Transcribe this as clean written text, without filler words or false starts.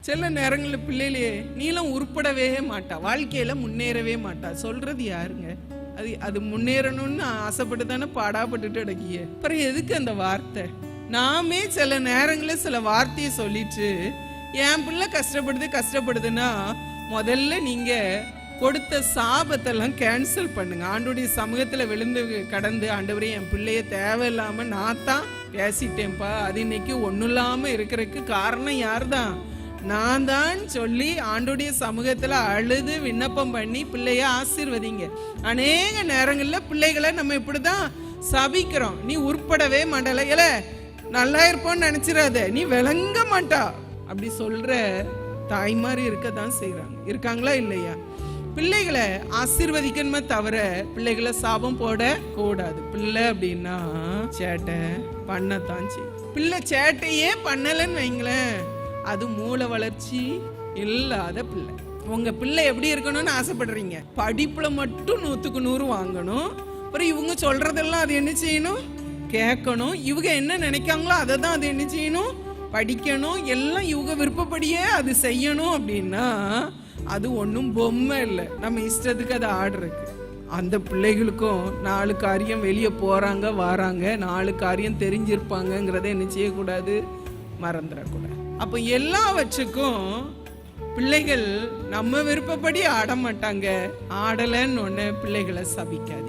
சில நேரங்களில் பிள்ளையிலே நீலாம் உருப்படவே மாட்டா, வாழ்க்கையில முன்னேறவே மாட்டா. சொல்றது யாருங்க? அது முன்னேறணும்னு ஆசைப்பட்டு தானே பாடாப்பட்டுட்டு அடக்கிய. அப்புறம் எதுக்கு அந்த வார்த்தை? நாமே சில நேரங்களில் சில வார்த்தையை சொல்லிட்டு என் பிள்ளை கஷ்டப்படுதுன்னா முதல்ல நீங்க கொடுத்த சாபத்தெல்லாம் கேன்சல் பண்ணுங்க. ஆண்டோடைய சமூகத்துல விழுந்து கடந்து, ஆண்டவரே என் பிள்ளைய தேவையில்லாம நான் தான் பேசிட்டேன்ப்பா, அது இன்னைக்கு ஒன்றும் இல்லாம இருக்கிறதுக்கு காரணம் யார் தான்? நான் தான் சொல்லி ஆண்டோடைய சமூகத்துல அழுது விண்ணப்பம் பண்ணி பிள்ளைய ஆசீர்வதிங்க. அநேக நேரங்கள்ல பிள்ளைகளை நம்ம இப்படிதான் சபிக்கிறோம். நீ உருப்படவே மாட்டல, இல்ல நல்லா இருப்போன்னு நினைச்சிடாத, நீ விளங்க மாட்டா அப்படி சொல்ற தாய்மாரி இருக்கதான் செய்யறாங்க. இருக்காங்களா இல்லையா? பிள்ளைகளை ஆசீர்வதிக்கணுமே தவிர பிள்ளைகளை சாபம் போட கூடாது. பிள்ளை அப்படின்னா சேட்டை பண்ணத்தான் செய்யும். பிள்ளை சேட்டையே பண்ணலன்னு வைங்களேன், அது மூளை வளர்ச்சி இல்லாத பிள்ளை. உங்க பிள்ளை எப்படி இருக்கணும்னு ஆசைப்படுறீங்க? படிப்புல மட்டும் 100க்கு 100 வாங்கணும். அப்புறம் இவங்க சொல்றதெல்லாம் அது என்ன செய்யணும்? கேட்கணும். இவங்க என்ன நினைக்காங்களோ அதை தான் அது என்ன செய்யணும்? படிக்கணும். எல்லாம் இவங்க விருப்பப்படியே அது செய்யணும். அப்படின்னா அது ஒன்றும் பொம்மை இல்லை, நம்ம இஷ்டத்துக்கு அதை ஆடுறதுக்கு. அந்த பிள்ளைகளுக்கும் 4 காரியம் வெளியே போறாங்க வராங்க, 4 காரியம் தெரிஞ்சிருப்பாங்கங்கிறத என்ன செய்யக்கூடாது? மறந்துடக்கூடாது. அப்போ எல்லாவற்றுக்கும் பிள்ளைகள் நம்ம விருப்பப்படி ஆட மாட்டாங்க. ஆடலைன்னு ஒன்று பிள்ளைகளை சபிக்காது.